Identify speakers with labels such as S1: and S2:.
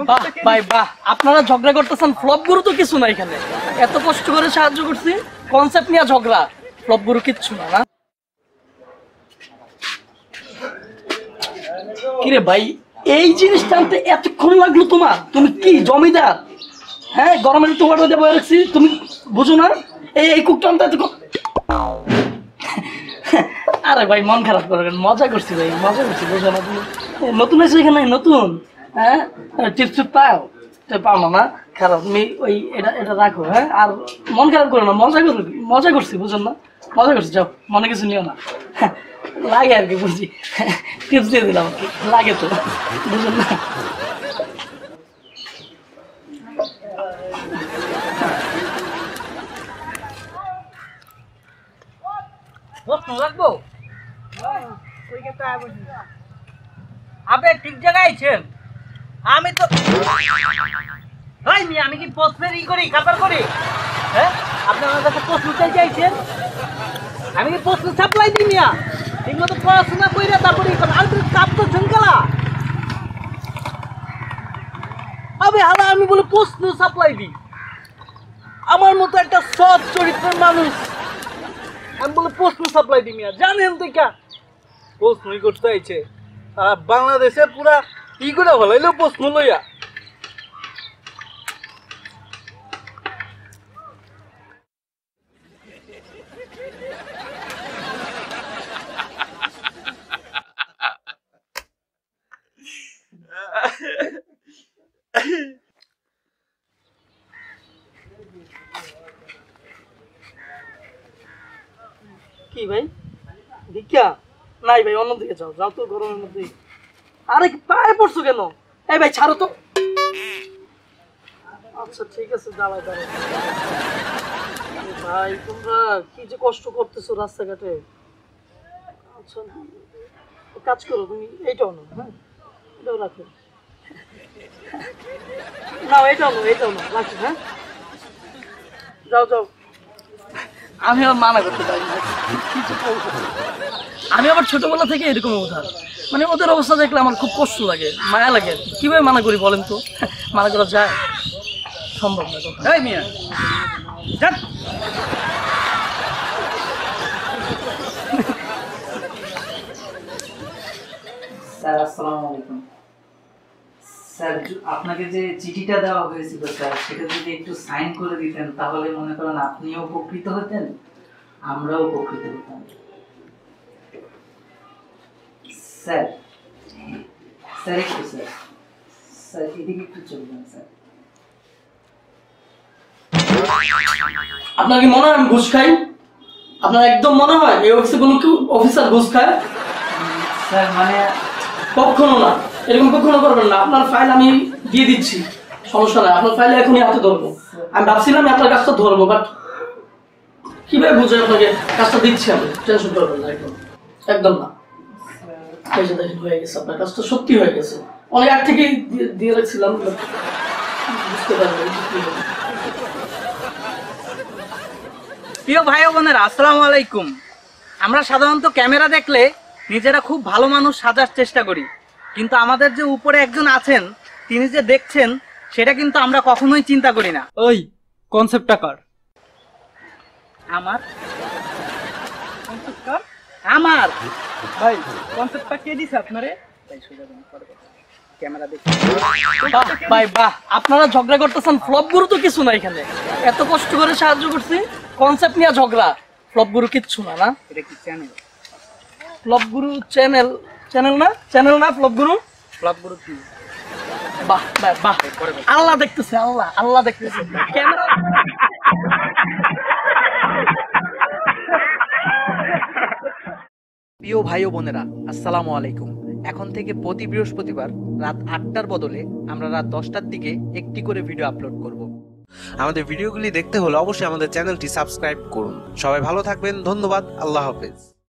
S1: বাহ ভাই বাহ, আপনারা ঝগড়া করতেছেন, ফ্লপ গুরু তো কিছু না এখানে। এত কষ্ট করে সাহায্য করছি, কনসেপ্ট নিয়ে ঝগড়া, ফ্লপ গুরু কিচ্ছু না। না কিরে ভাই, এই জিনিসটা আনতে এতক্ষণ লাগলো তোমার? তুমি কি জমিদার? হ্যাঁ, গরমের তোমার বয়ে রাখছি, তুমি বুঝো না? এই কুকটা আনতে এতক্ষণ। আরে ভাই মন খারাপ করবেন, মজা করছি ভাই, মজা করছি, বুঝো না তুমি? নতুন এসে এখানে নতুন, হ্যাঁ টিপস পাও, পাও না? না খারাপ, তুমি ওই এটা রাখো, হ্যাঁ? আর মন খারাপ করো না, মজা করছি, বুঝুন না? মজা করছি, যাও, মনে কিছু নিও না। লাগে আর কি, বুঝছি, টিপস দিয়ে দিলাম আর কি, লাগে তো, বুঝুন না?
S2: লাগবো আপনি ঠিক জায়গায় আছেন। আমি তো আমি কি প্রশ্নের করি, খাতার করি? হ্যাঁ, আপনি আমার কাছে প্রশ্ন চাইছেন, আমি কি প্রশ্ন সাপ্লাই দিই মিয়া? ঠিক মতো পড়াশোনা কইরা তারপরে চাপ করছেন খেলা। আমি বলে প্রশ্ন সাপ্লাই দিই, আমার মতো একটা সৎ চরিত্রের মানুষ আমি বলে প্রশ্ন সাপ্লাই দিই মিয়া? জানেন তো কা প্রশ্নই করতে আইছে, বাংলাদেশে পুরা করে ভালাইলো প্রশ্ন লইয়া।
S1: কি ভাই, ভিক্ষা নাই ভাই, অন্যদিকে যাও, যাও তো গরমের মধ্যে। আরে পায়ে পড়ছো কেন? এই ভাই ছাড়ো তো। আচ্ছা ঠিক আছে, দাঁড়াও দাঁড়াও। ভাই তোমরা কি যে কষ্ট করতেছো রাস্তাঘাটে। আচ্ছা কাজ করো, তুমি এইটাও নাও, হ্যাঁ এটাও রাখো। না এটাও না রাখো, হ্যাঁ যাও যাও। আমি আর মানা করতে পারি না, আমি আবার ছোটবেলা থেকে এরকম উদার, মানে ওদের অবস্থা দেখলে আমার খুব কষ্ট লাগে, মায়া লাগে আর কি। কিভাবে মানা করি বলেন তো? মানা করা যায়? সম্ভব না।
S2: এই মিয়া যান।
S3: স্যার আসসালামু আলাইকুম। স্যার আপনাকে যে চিঠিটা দেওয়া হয়েছিল স্যার, সেটা যদি একটু সাইন করে দিতেন তাহলে মনে করেন আপনিও উপকৃত হতেন, আমরাও উপকৃত হতাম। স্যার স্যার একটু স্যার স্যার এদিকে একটু চলবেন স্যার।
S1: আপনার কি মনে হয় আমি ঘুষ খাই? আপনার একদম মনে হয় এই অফিসে কোনো কেউ অফিসার ঘুষ খায়?
S3: স্যার মানে
S1: কখনো না, এরকম কখনো করবেন না। আপনার ফাইল আমি দিয়ে দিচ্ছি, সমস্যা নাই, আপনার ফাইল এখনই হাতে ধরবো। আমি ভাবছিলাম আপনার কাজটা ধরবো, বাট কিভাবে বুঝে আপনাকে কাজটা দিচ্ছি আমি, টেনশন করবেন না, একদম একদম না। এই যে দেখেন হয়ে গেছে, আপনার কাজটা সত্যি হয়ে গেছে, অনেক আগ থেকেই দিয়ে রাখছিলাম, বুঝতে পারবেন।
S2: প্রিয় ভাই ও বোনেরা, আসসালামু আলাইকুম। আমরা সাধারণত ক্যামেরা দেখলে নিজেরা খুব ভালো মানুষ সাজার চেষ্টা করি, কিন্তু আমাদের যে উপরে একজন আছেন তিনি যে দেখছেন সেটা কিন্তু আমরা কখনোই চিন্তা করি না।
S4: ওই কনসেপ্টটা কার?
S2: আমার আমার
S4: ভাই কনসেপ্টটা কে দিছে আপনারে?
S2: ক্যামেরা দেখ।
S1: বাহ ভাই বাহ, আপনারা ঝগড়া করতেছেন, ফ্লপ গুরু তো কিছু না এখানে। এত কষ্ট করে সাহায্য করছি, কনসেপ্ট নিয়ে ঝগড়া, ফ্লপ গুরু কিচ্ছু না। না
S2: এটা কি চ্যানেল?
S1: ফ্লপ গুরু চ্যানেল না ফ্লপ গুরু।
S2: ক্লাব গুরু কি?
S1: বাহ বাহ বাহ, আল্লাহ দেখতেছে, আল্লাহ দেখতেছে। ক্যামেরা
S5: প্রিয় ভাই ও বোনেরা, আসসালামু আলাইকুম। এখন থেকে প্রতি বৃহস্পতিবার রাত 8টার বদলে আমরা রাত 10টার দিকে একটি করে ভিডিও আপলোড করব।
S6: আমাদের ভিডিওগুলি দেখতে হলে অবশ্যই আমাদের চ্যানেলটি সাবস্ক্রাইব করুন। সবাই ভালো থাকবেন, ধন্যবাদ, আল্লাহ হাফেজ।